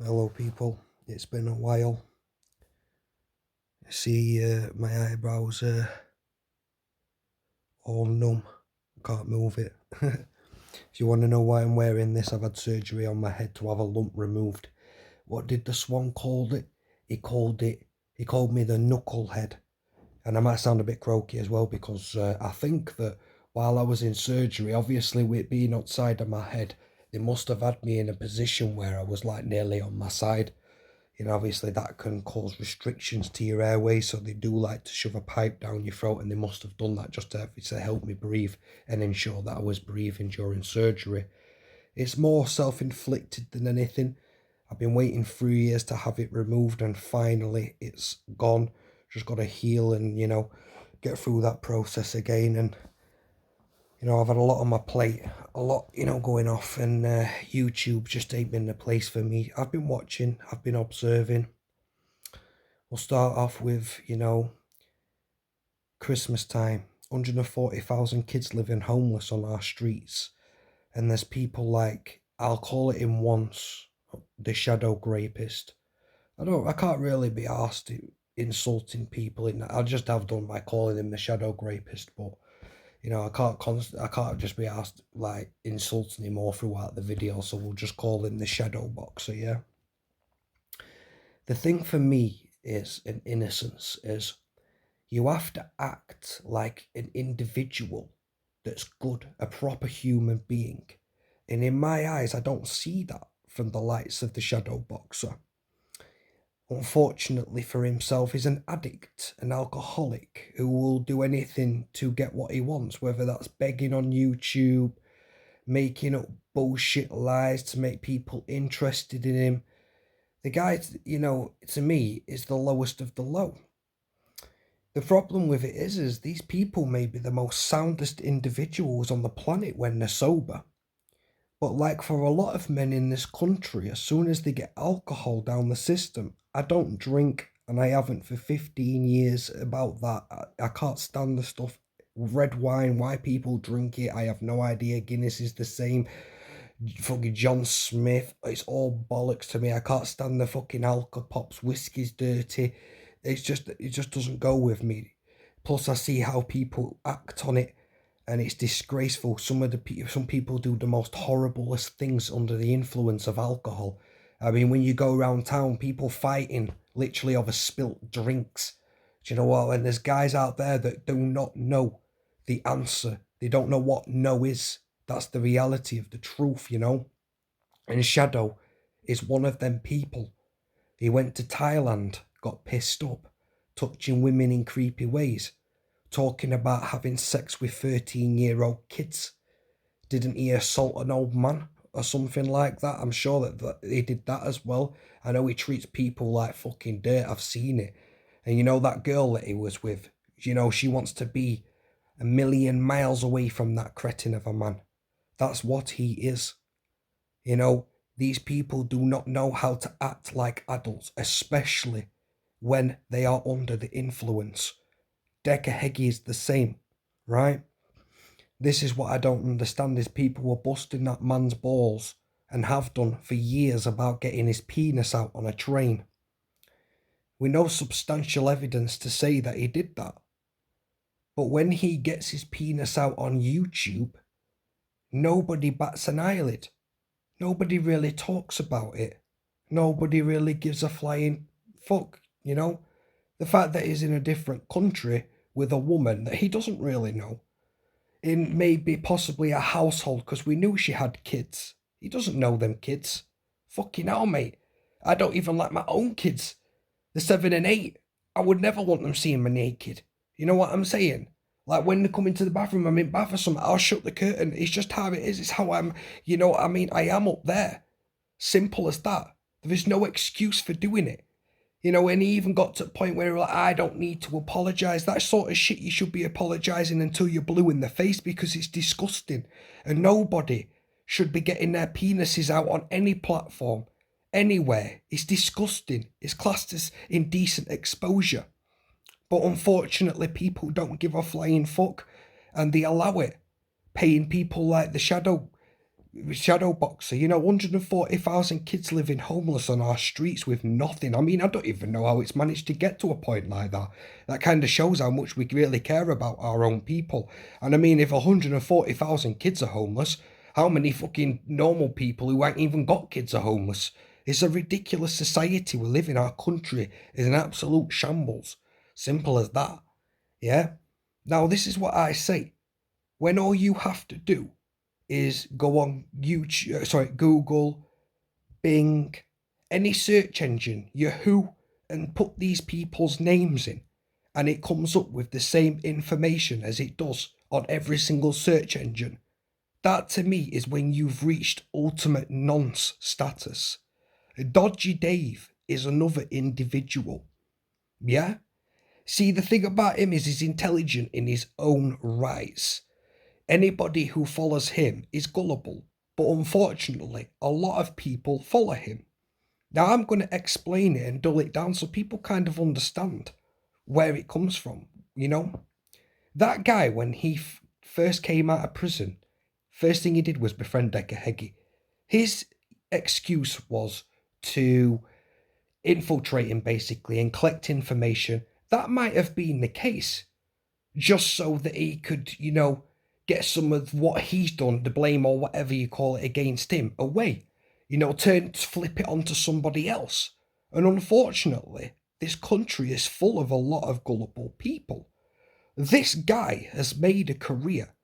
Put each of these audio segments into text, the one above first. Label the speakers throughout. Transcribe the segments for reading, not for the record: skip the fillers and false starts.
Speaker 1: Hello people, it's been a while. I see my eyebrows all numb, can't move it. If you want to know why I'm wearing this, I've had surgery on my head to have a lump removed. What did the Swan call it? He called me the knucklehead. And I might sound a bit croaky as well because I think that while I was in surgery, obviously with it being outside of my head, they must have had me in a position where I was like nearly on my side. Obviously that can cause restrictions to your airways, so they do like to shove a pipe down your throat, and they must have done that just to help me breathe and ensure that I was breathing during surgery. It's more self-inflicted than anything. I've been waiting 3 years to have it removed, and finally it's gone. Just got to heal and, get through that process again. And I've had a lot on my plate, a lot, going off, and YouTube just ain't been the place for me. I've been watching, I've been observing. We'll start off with, Christmas time. 140,000 kids living homeless on our streets. And there's people like, I'll call it him once, the shadow rapist. I can't really be asked insulting people in that. I just have done by calling him the shadow rapist, but I can't just be asked like insulting him all throughout the video, so we'll just call him the shadow boxer, yeah? The thing for me is in innocence is you have to act like an individual that's good, a proper human being. And in my eyes, I don't see that from the likes of the shadow boxer. Unfortunately for himself, he's an addict, an alcoholic who will do anything to get what he wants, whether that's begging on YouTube, making up bullshit lies to make people interested in him. The guy, to me, is the lowest of the low. The problem with it is these people may be the most soundest individuals on the planet when they're sober. But like for a lot of men in this country, as soon as they get alcohol down the system, I don't drink and I haven't for 15 years about that. I can't stand the stuff. Red wine, why people drink it, I have no idea. Guinness is the same. Fucking John Smith, it's all bollocks to me. I can't stand the fucking Alka-Pops. Whiskey's dirty. It just doesn't go with me. Plus, I see how people act on it, and it's disgraceful. Some people do the most horriblest things under the influence of alcohol. I mean, when you go around town, people fighting literally over spilt drinks. Do you know what? And there's guys out there that do not know the answer. They don't know what no is. That's the reality of the truth, And Shadow is one of them people. He went to Thailand, got pissed up, touching women in creepy ways, talking about having sex with 13-year-old kids. Didn't he assault an old man or something like that? I'm sure that he did that as well. I know he treats people like fucking dirt. I've seen it. And that girl that he was with, she wants to be a million miles away from that cretin of a man. That's what he is. These people do not know how to act like adults, especially when they are under the influence. Dekahegi is the same, right? This is what I don't understand is people were busting that man's balls and have done for years about getting his penis out on a train. We know substantial evidence to say that he did that. But when he gets his penis out on YouTube, nobody bats an eyelid. Nobody really talks about it. Nobody really gives a flying fuck, The fact that he's in a different country with a woman that he doesn't really know, in maybe possibly a household, because we knew she had kids. He doesn't know them kids. Fucking hell, mate. I don't even like my own kids. They're 7 and 8. I would never want them seeing me naked. You know what I'm saying? Like when they come into the bathroom, I'm in bath or something, I'll shut the curtain. It's just how it is. It's how I'm, I am up there. Simple as that. There is no excuse for doing it. And he even got to the point where he was like, I don't need to apologise. That sort of shit you should be apologising until you're blue in the face, because it's disgusting. And nobody should be getting their penises out on any platform, anywhere. It's disgusting. It's classed as indecent exposure. But unfortunately, people don't give a flying fuck, and they allow it, paying people like the shadow shadow boxer, 140,000 kids living homeless on our streets with nothing. I mean, I don't even know how it's managed to get to a point like that. That kind of shows how much we really care about our own people. And I mean, if 140,000 kids are homeless, how many fucking normal people who ain't even got kids are homeless? It's a ridiculous society we live in. Our country is an absolute shambles. Simple as that. Yeah? Now, this is what I say. When all you have to do is go on Google, Bing, any search engine, Yahoo, and put these people's names in, and it comes up with the same information as it does on every single search engine. That to me is when you've reached ultimate nonce status. Dodgy Dave is another individual. Yeah? See, the thing about him is he's intelligent in his own rights. Anybody who follows him is gullible, but unfortunately, a lot of people follow him. Now, I'm going to explain it and dull it down so people kind of understand where it comes from, That guy, when he first came out of prison, first thing he did was befriend Dekahegi. His excuse was to infiltrate him, basically, and collect information. That might have been the case, just so that he could, get some of what he's done, the blame or whatever you call it, against him away. Flip it onto somebody else. And unfortunately, this country is full of a lot of gullible people. This guy has made a career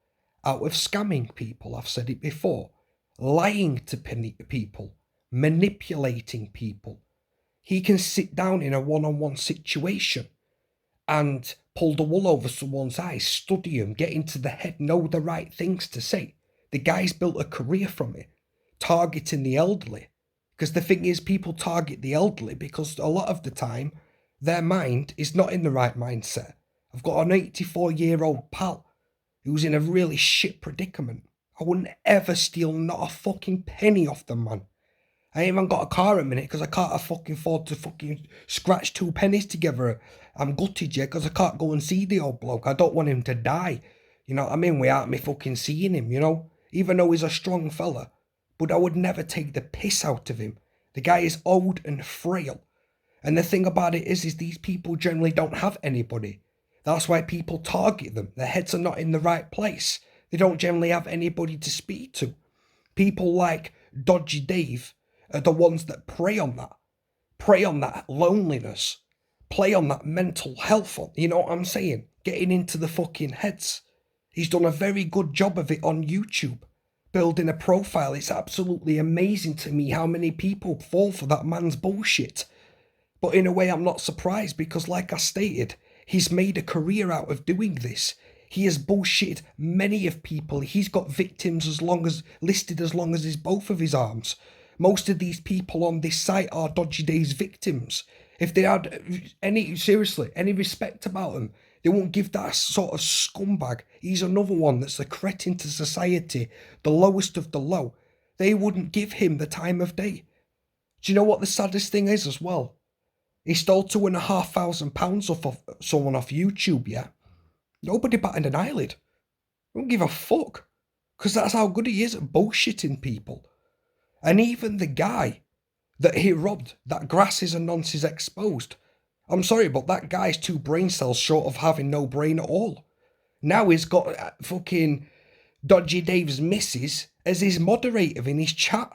Speaker 1: out of scamming people, I've said it before, lying to people, manipulating people. He can sit down in a one-on-one situation and pull the wool over someone's eyes, study them, get into the head, know the right things to say. The guy's built a career from it, targeting the elderly. Because the thing is, people target the elderly because a lot of the time, their mind is not in the right mindset. I've got an 84-year-old pal who's in a really shit predicament. I wouldn't ever steal not a fucking penny off the man. I ain't even got a car at the minute because I can't afford to fucking scratch 2 pennies together. I'm gutted, yeah, because I can't go and see the old bloke. I don't want him to die. You know what I mean? Without me fucking seeing him, Even though he's a strong fella. But I would never take the piss out of him. The guy is old and frail. And the thing about it is these people generally don't have anybody. That's why people target them. Their heads are not in the right place. They don't generally have anybody to speak to. People like Dodgy Dave are the ones that prey on that loneliness, play on that mental health, you know what I'm saying? Getting into the fucking heads. He's done a very good job of it on YouTube, building a profile. It's absolutely amazing to me how many people fall for that man's bullshit. But in a way, I'm not surprised because, like I stated, he's made a career out of doing this. He has bullshitted many of people. He's got victims listed as long as both of his arms. Most of these people on this site are Dodgy Dave's victims. If they had any respect about him, they won't give that sort of scumbag. He's another one that's a cretin to society, the lowest of the low. They wouldn't give him the time of day. Do you know what the saddest thing is as well? He stole £2,500 off of someone off YouTube, yeah? Nobody batted an eyelid. Don't give a fuck. Because that's how good he is at bullshitting people. And even the guy that he robbed, that grasses and nonsense exposed. I'm sorry, but that guy's 2 brain cells short of having no brain at all. Now he's got fucking Dodgy Dave's missus as his moderator in his chat.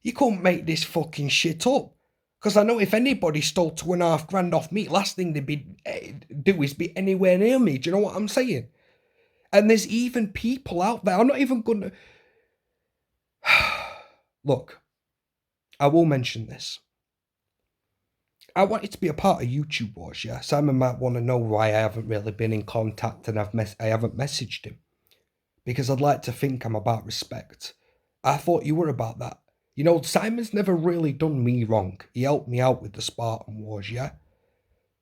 Speaker 1: You couldn't make this fucking shit up. Because I know if anybody stole $2,500 off me, last thing they'd do is be anywhere near me. Do you know what I'm saying? And there's even people out there. I'm not even going to... Look, I will mention this. I wanted to be a part of YouTube Wars, yeah? Simon might want to know why I haven't really been in contact and I haven't messaged him. Because I'd like to think I'm about respect. I thought you were about that. Simon's never really done me wrong. He helped me out with the Spartan Wars, yeah?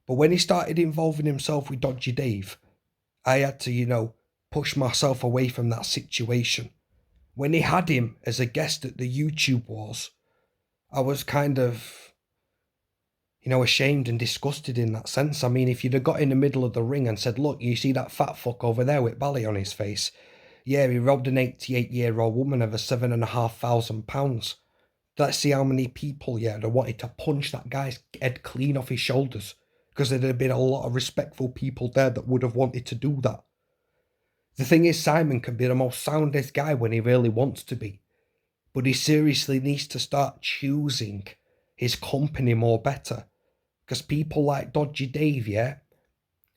Speaker 1: But when he started involving himself with Dodgy Dave, I had to, push myself away from that situation. When he had him as a guest at the YouTube Wars, I was kind of, ashamed and disgusted in that sense. I mean, if you'd have got in the middle of the ring and said, look, you see that fat fuck over there with Bally on his face? Yeah, he robbed an 88-year-old woman of a £7,500. Let's see how many people, yeah, that wanted to punch that guy's head clean off his shoulders, because there'd have been a lot of respectful people there that would have wanted to do that. The thing is, Simon can be the most soundest guy when he really wants to be, but he seriously needs to start choosing his company more better, because people like Dodgy Dave, yeah,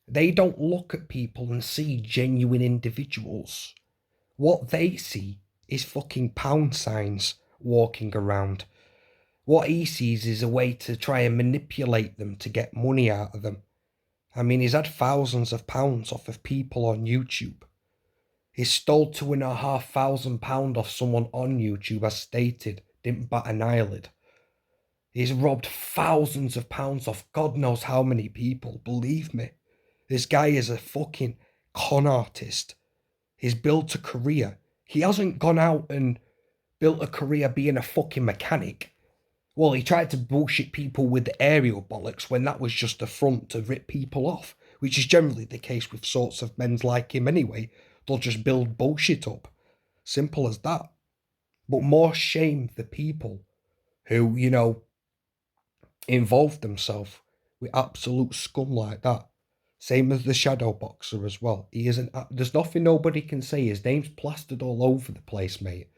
Speaker 1: they don't look at people and see genuine individuals. What they see is fucking pound signs walking around. What he sees is a way to try and manipulate them to get money out of them. I mean, he's had thousands of pounds off of people on YouTube. He stole £2,500 off someone on YouTube, as stated, didn't bat an eyelid. He's robbed thousands of pounds off God knows how many people, believe me. This guy is a fucking con artist. He's built a career. He hasn't gone out and built a career being a fucking mechanic. Well, he tried to bullshit people with the aerial bollocks when that was just a front to rip people off, which is generally the case with sorts of men like him anyway. They'll just build bullshit up. Simple as that. But more shame the people who, involve themselves with absolute scum like that. Same as the shadow boxer as well. He isn't. There's nothing nobody can say. His name's plastered all over the place, mate.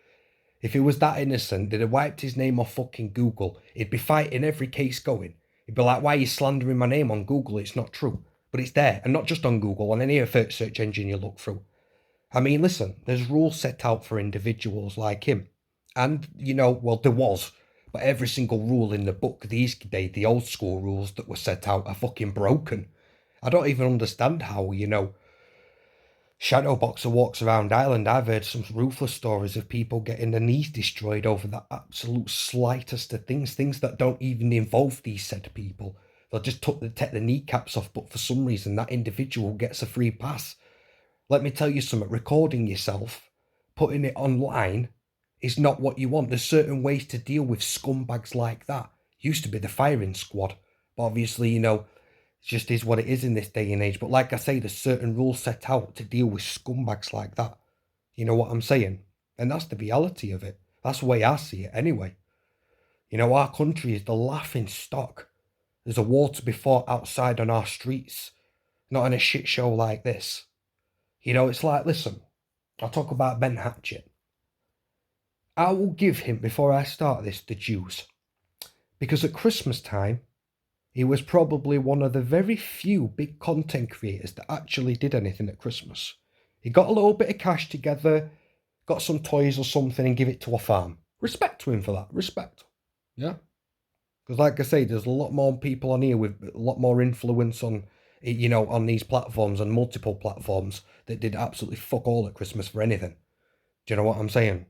Speaker 1: If he was that innocent, they'd have wiped his name off fucking Google. He'd be fighting every case going. He'd be like, why are you slandering my name on Google? It's not true. But it's there. And not just on Google, on any other search engine you look through. I mean, listen, there's rules set out for individuals like him. And, well, there was. But every single rule in the book these days, the old school rules that were set out, are fucking broken. I don't even understand how, Shadowboxer walks around Ireland. I've heard some ruthless stories of people getting their knees destroyed over the absolute slightest of things that don't even involve these said people. They'll just take the kneecaps off, but for some reason that individual gets a free pass. Let me tell you something, recording yourself, putting it online, is not what you want. There's certain ways to deal with scumbags like that. Used to be the firing squad, but obviously, it just is what it is in this day and age. But like I say, there's certain rules set out to deal with scumbags like that. You know what I'm saying? And that's the reality of it. That's the way I see it anyway. Our country is the laughing stock. There's a war to be fought outside on our streets, not in a shit show like this. It's like, listen, I'll talk about Ben Hatchet. I will give him, before I start this, the dues. Because at Christmas time, he was probably one of the very few big content creators that actually did anything at Christmas. He got a little bit of cash together, got some toys or something and give it to a farm. Respect to him for that. Respect. Yeah? Because like I say, there's a lot more people on here with a lot more influence on, on these platforms and multiple platforms that did absolutely fuck all at Christmas for anything. Do you know what I'm saying?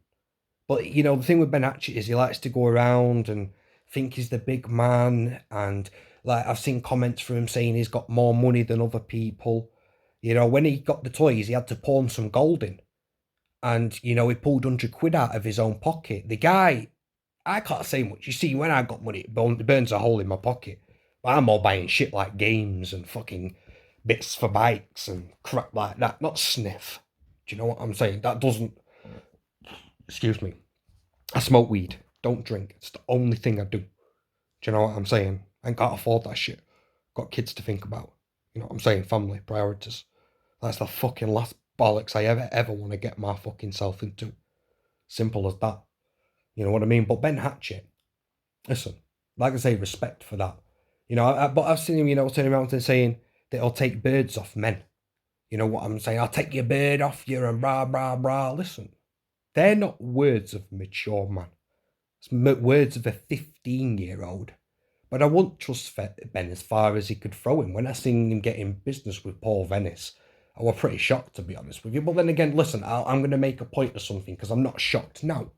Speaker 1: But, the thing with Ben Hatchet is he likes to go around and think he's the big man, and like I've seen comments from him saying he's got more money than other people. When he got the toys, he had to pawn some gold in, and he pulled £100 out of his own pocket. The guy, I can't say much. You see, when I got money, it burns a hole in my pocket. But I'm all buying shit like games and fucking bits for bikes and crap like that, not sniff. Do you know what I'm saying? That doesn't. Excuse me. I smoke weed. Don't drink. It's the only thing I do. Do you know what I'm saying? I can't afford that shit. Got kids to think about. You know what I'm saying? Family, priorities. That's the fucking last bollocks I ever want to get my fucking self into. Simple as that. You know what I mean? But Ben Hatchet, listen, like I say, respect for that. But I've seen him, turning around and saying that he'll take birds off men. You know what I'm saying? I'll take your bird off you and rah, rah, rah. Listen, they're not words of a mature man. It's words of a 15-year-old. But I won't trust Ben as far as he could throw him. When I seen him get in business with Paul Venis, I was pretty shocked, to be honest with you. But then again, listen, I'm going to make a point of something because I'm not shocked now.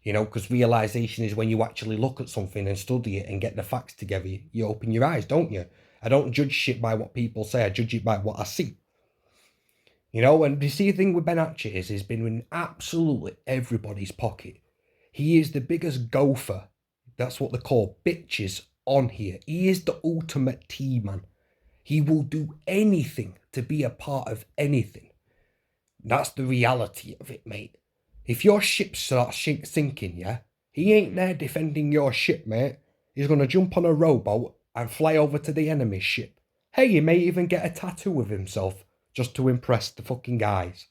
Speaker 1: Because realisation is when you actually look at something and study it and get the facts together, you open your eyes, don't you? I don't judge shit by what people say, I judge it by what I see. And you see, the thing with Ben Hatchet is he's been in absolutely everybody's pocket. He is the biggest gopher, that's what they call bitches, on here. He is the ultimate T-man. He will do anything to be a part of anything. That's the reality of it, mate. If your ship starts sinking, yeah, he ain't there defending your ship, mate. He's gonna jump on a rowboat and fly over to the enemy's ship. Hey, he may even get a tattoo of himself just to impress the fucking guys.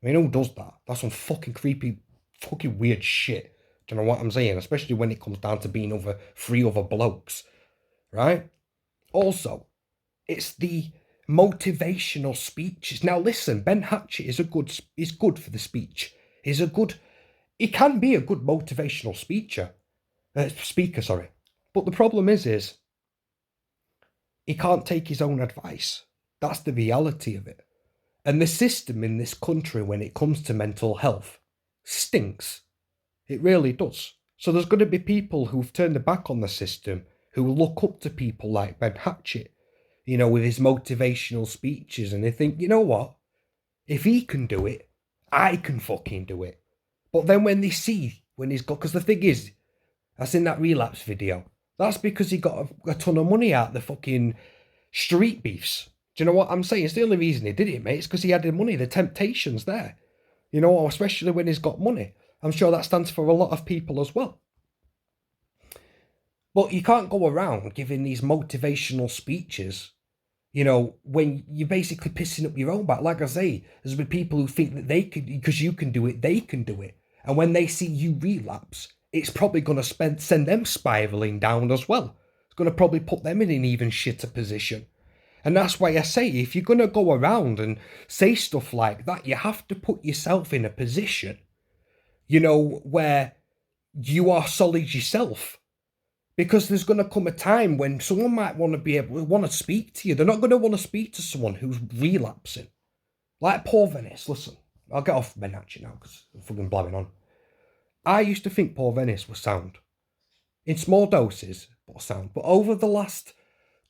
Speaker 1: I mean, who does that? That's some fucking creepy, fucking weird shit. Do you know what I'm saying? Especially when it comes down to being over 3 other blokes, right? Also, it's the motivational speeches. Now, listen, Ben Hatchet is good for the speech. He can be a good motivational speaker, sorry. But the problem is he can't take his own advice. That's the reality of it. And the system in this country, when it comes to mental health, stinks. It really does. So there's going to be people who've turned their back on the system, who look up to people like Ben Hatchet, you know, with his motivational speeches, and they think, you know what? If he can do it, I can fucking do it. But then when they see, when he's got, because the thing is, that's in that relapse video, that's because he got a ton of money out of the fucking street beefs. Do you know what I'm saying? It's the only reason he did it, mate. It's because he had the money, the temptation's there. You know, especially when he's got money. I'm sure that stands for a lot of people as well. But you can't go around giving these motivational speeches, you know, when you're basically pissing up your own back. Like I say, there's been people who think that they can, because you can do it, they can do it. And when they see you relapse, it's probably going to send them spiraling down as well. It's going to probably put them in an even shitter position. And that's why I say, if you're going to go around and say stuff like that, you have to put yourself in a position, you know, where you are solid yourself. Because there's going to come a time when someone might want to speak to you. They're not going to want to speak to someone who's relapsing. Like Paul Venis. Listen, I'll get off Ben Hatchet now because I'm fucking blabbing on. I used to think Paul Venis was sound. In small doses, but sound. But over the last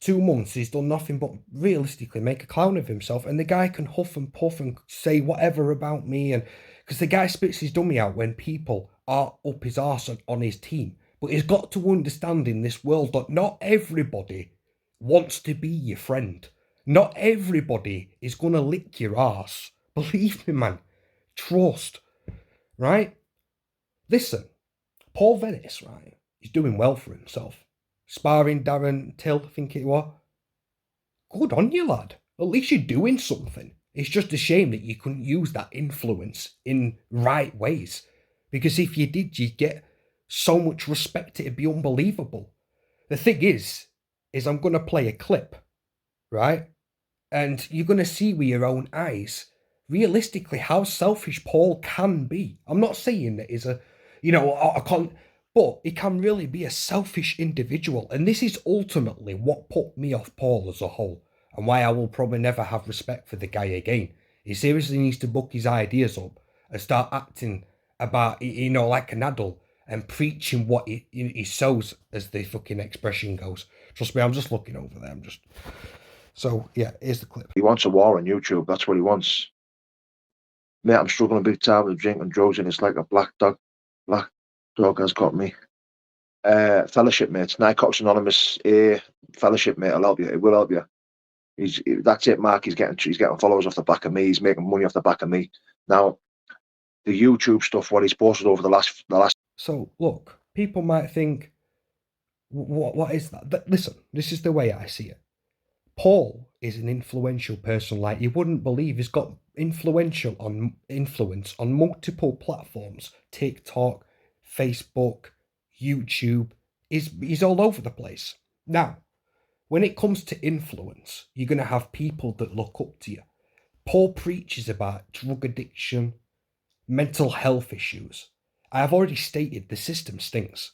Speaker 1: 2 months, he's done nothing but realistically make a clown of himself. And the guy can huff and puff and say whatever about me. And because the guy spits his dummy out when people are up his arse on his team. But he's got to understand in this world that not everybody wants to be your friend. Not everybody is going to lick your arse. Believe me, man. Trust. Right? Listen, Paul Venis, right, he's doing well for himself. Sparring Darren Till, I think it was. Good on you, lad. At least you're doing something. It's just a shame that you couldn't use that influence in right ways. Because if you did, you'd get so much respect, it'd be unbelievable. The thing is I'm going to play a clip, right? And you're going to see with your own eyes, realistically, how selfish Paul can be. I'm not saying that he's but he can really be a selfish individual. And this is ultimately what put me off Paul as a whole, and why I will probably never have respect for the guy again. He seriously needs to book his ideas up and start acting about, you know, like an adult, and preaching what he sows, as the fucking expression goes. Trust me, I'm just looking over there. So, yeah, here's the clip.
Speaker 2: He wants a war on YouTube. That's what he wants. Mate, I'm struggling big time with drinking drugs, and it's like a black dog. Black dog has got me. Fellowship, mates. Narcotics Anonymous. Fellowship, mate. I'll help you. It will help you. That's it, Mark. He's getting followers off the back of me. He's making money off the back of me. Now, the YouTube stuff, what he's posted over the last.
Speaker 1: So, look, people might think, what is that? But listen, this is the way I see it. Paul is an influential person like you wouldn't believe. He's got influence on multiple platforms: TikTok, Facebook, YouTube. He's all over the place. Now, when it comes to influence, you're going to have people that look up to you. Paul preaches about drug addiction, mental health issues. I have already stated the system stinks.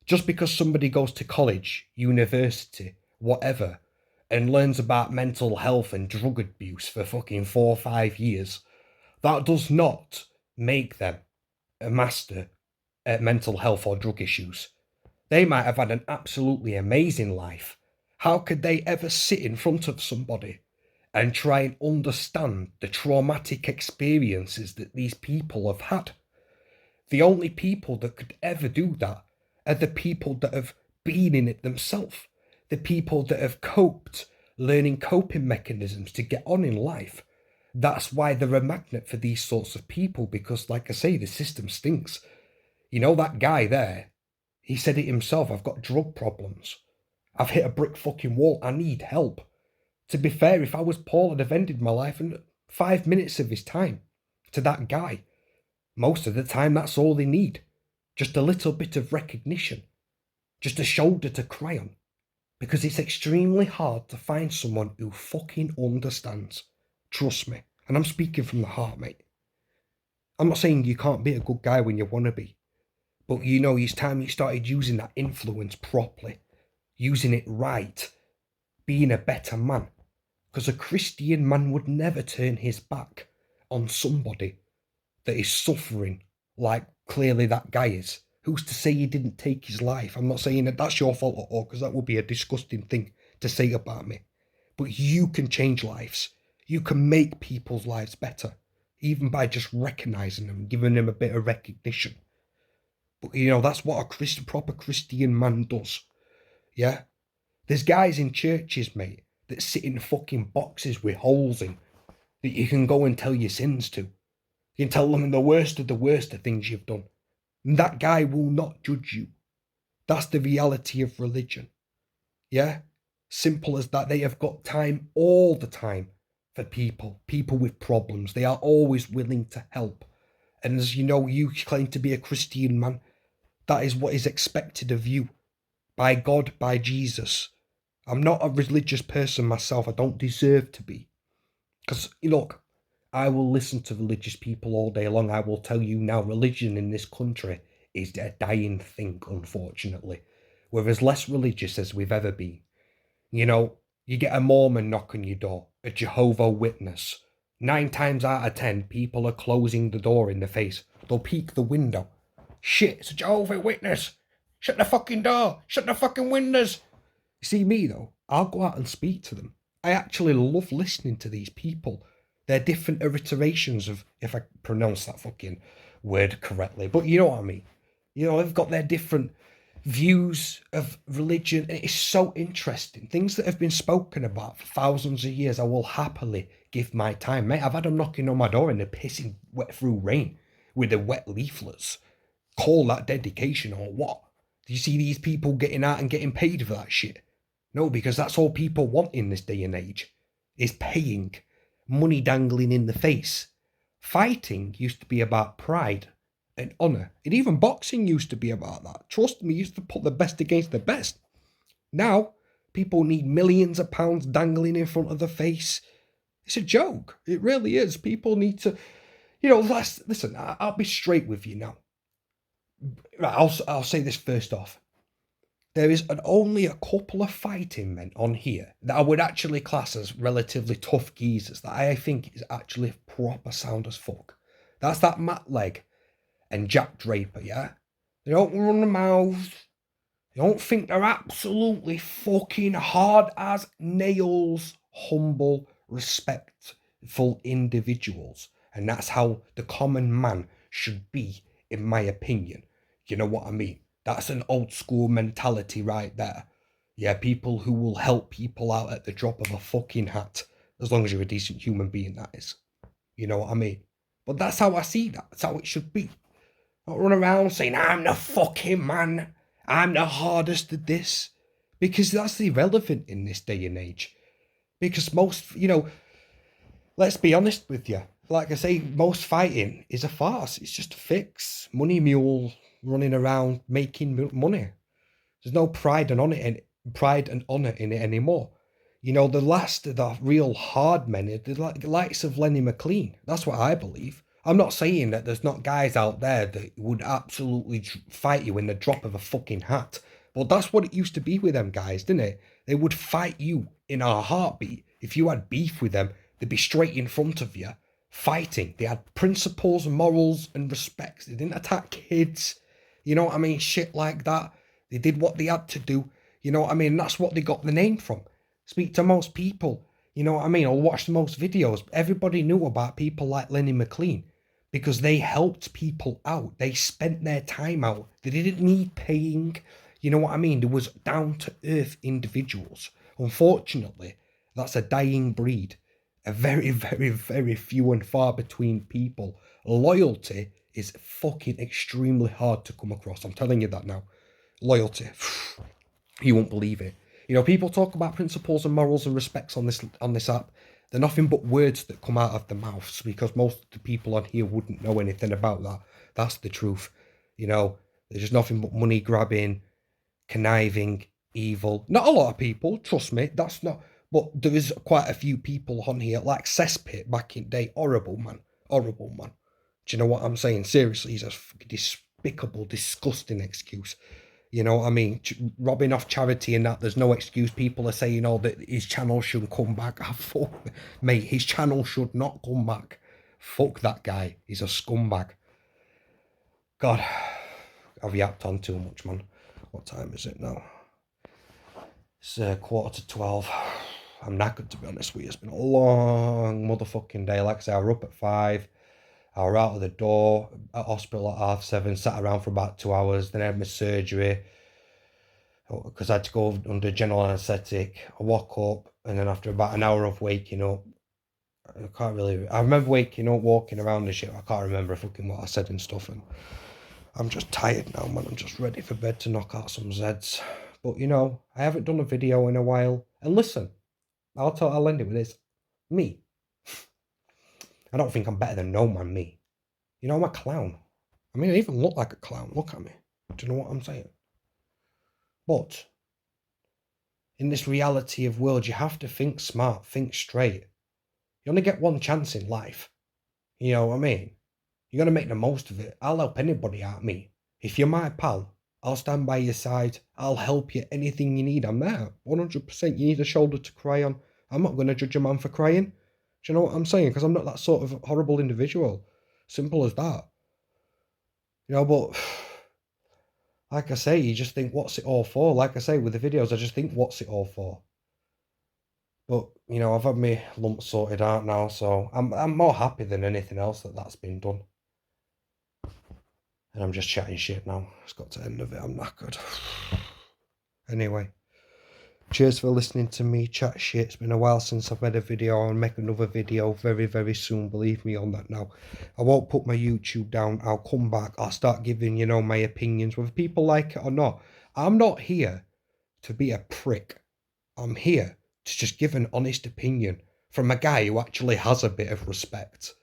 Speaker 1: Just because somebody goes to college, university, whatever, and learns about mental health and drug abuse for fucking 4 or 5 years, that does not make them a master at mental health or drug issues. They might have had an absolutely amazing life. How could they ever sit in front of somebody and try and understand the traumatic experiences that these people have had? The only people that could ever do that are the people that have been in it themselves. The people that have coped, learning coping mechanisms to get on in life. That's why they're a magnet for these sorts of people, because, like I say, the system stinks. You know, that guy there, he said it himself, I've got drug problems. I've hit a brick fucking wall. I need help. To be fair, if I was Paul, I'd have ended my life in 5 minutes of his time. To that guy, most of the time, that's all they need. Just a little bit of recognition. Just a shoulder to cry on. Because it's extremely hard to find someone who fucking understands. Trust me. And I'm speaking from the heart, mate. I'm not saying you can't be a good guy when you want to be. But you know, it's time you started using that influence properly. Using it right. Being a better man. Because a Christian man would never turn his back on somebody that is suffering like clearly that guy is. Who's to say he didn't take his life? I'm not saying that that's your fault at all, because that would be a disgusting thing to say about me. But you can change lives. You can make people's lives better, even by just recognising them, giving them a bit of recognition. But you know, that's what a proper Christian man does. Yeah? There's guys in churches, mate, that sit in fucking boxes with holes in that you can go and tell your sins to. You can tell them the worst of things you've done. And that guy will not judge you. That's the reality of religion. Yeah? Simple as that. They have got time all the time for people with problems. They are always willing to help. And as you know, you claim to be a Christian man. That is what is expected of you. By God, by Jesus. I'm not a religious person myself. I don't deserve to be. Because, look, I will listen to religious people all day long. I will tell you now, religion in this country is a dying thing, unfortunately. We're as less religious as we've ever been. You know, you get a Mormon knock on your door, a Jehovah Witness. 9 times out of 10, people are closing the door in the face. They'll peek the window. Shit, it's a Jehovah Witness. Shut the fucking door. Shut the fucking windows. You see me, though, I'll go out and speak to them. I actually love listening to these people. They're different iterations of, if I pronounce that fucking word correctly, but you know what I mean. You know, they've got their different views of religion. And it's so interesting. Things that have been spoken about for thousands of years, I will happily give my time. Mate, I've had them knocking on my door in the pissing wet through rain with the wet leaflets. Call that dedication or what? Do you see these people getting out and getting paid for that shit? No, because that's all people want in this day and age, is paying, money dangling in the face. Fighting used to be about pride and honour. And even boxing used to be about that. Trust me, used to put the best against the best. Now, people need millions of pounds dangling in front of their face. It's a joke. It really is. People need to, listen, I'll be straight with you now. Right, I'll say this first off. There is only a couple of fighting men on here that I would actually class as relatively tough geezers that I think is actually proper sound as fuck. That's that Matt Legg and Jack Draper, yeah? They don't run their mouths. They don't think they're absolutely fucking hard as nails, humble, respectful individuals. And that's how the common man should be, in my opinion. You know what I mean? That's an old school mentality right there. Yeah, people who will help people out at the drop of a fucking hat. As long as you're a decent human being, that is. You know what I mean? But that's how I see that. That's how it should be. Not run around saying, I'm the fucking man. I'm the hardest at this. Because that's irrelevant in this day and age. Because most, let's be honest with you. Like I say, most fighting is a farce. It's just a fix. Money mule running around making money. There's no pride and honor in it anymore. You know, the real hard men are the likes of Lenny McLean. That's what I believe. I'm not saying that there's not guys out there that would absolutely fight you in the drop of a fucking hat. But that's what it used to be with them guys, didn't it? They would fight you in a heartbeat. If you had beef with them, they'd be straight in front of you, fighting. They had principles, morals, and respects. They didn't attack kids. You know what I mean? Shit like that. They did what they had to do. You know what I mean? That's what they got the name from. Speak to most people. You know what I mean? Or watch the most videos. Everybody knew about people like Lenny McLean because they helped people out. They spent their time out. They didn't need paying. You know what I mean? There was down-to-earth individuals. Unfortunately, that's a dying breed. A very, very, very few and far between people. Loyalty is fucking extremely hard to come across. I'm telling you that now. Loyalty. You won't believe it. You know, people talk about principles and morals and respects on this app. They're nothing but words that come out of their mouths, because most of the people on here wouldn't know anything about that. That's the truth. You know, there's just nothing but money grabbing, conniving, evil. Not a lot of people, trust me. That's not. But there is quite a few people on here, like Cesspit back in the day. Horrible man. Horrible man. Do you know what I'm saying? Seriously, he's a despicable, disgusting excuse. You know what I mean? Robbing off charity and that, there's no excuse. People are saying, oh, that his channel should come back. Oh, fuck. Mate, his channel should not come back. Fuck that guy. He's a scumbag. God, I've yapped on too much, man. What time is it now? It's 11:45. I'm knackered, to be honest with you. It's been a long motherfucking day. Like I say, I was up at 5. I was out of the door at hospital at 7:30, sat around for about 2 hours. Then I had my surgery because I had to go under general anaesthetic. I woke up, and then after about an hour of waking up, I remember waking up, walking around and shit. I can't remember fucking what I said and stuff. And I'm just tired now, man. I'm just ready for bed to knock out some Zeds. But, you know, I haven't done a video in a while. And listen, I'll end it with this. Me. I don't think I'm better than no man, me. You know, I'm a clown. I mean, I even look like a clown. Look at me. Do you know what I'm saying? But in this reality of world, you have to think smart, think straight. You only get one chance in life. You know what I mean? You got to make the most of it. I'll help anybody out, me. If you're my pal, I'll stand by your side. I'll help you. Anything you need, I'm there. 100%. You need a shoulder to cry on. I'm not going to judge a man for crying. Do you know what I'm saying? Because I'm not that sort of horrible individual. Simple as that. You know, but like I say, you just think, what's it all for? Like I say, with the videos, I just think, what's it all for? But, you know, I've had my lump sorted out now, so I'm more happy than anything else that's been done. And I'm just chatting shit now. It's got to end of it. I'm knackered. Anyway, cheers for listening to me chat shit. It's been a while since I've made a video. I'll make another video very, very soon. Believe me on that now. I won't put my YouTube down. I'll come back. I'll start giving, you know, my opinions, whether people like it or not. I'm not here to be a prick. I'm here to just give an honest opinion from a guy who actually has a bit of respect.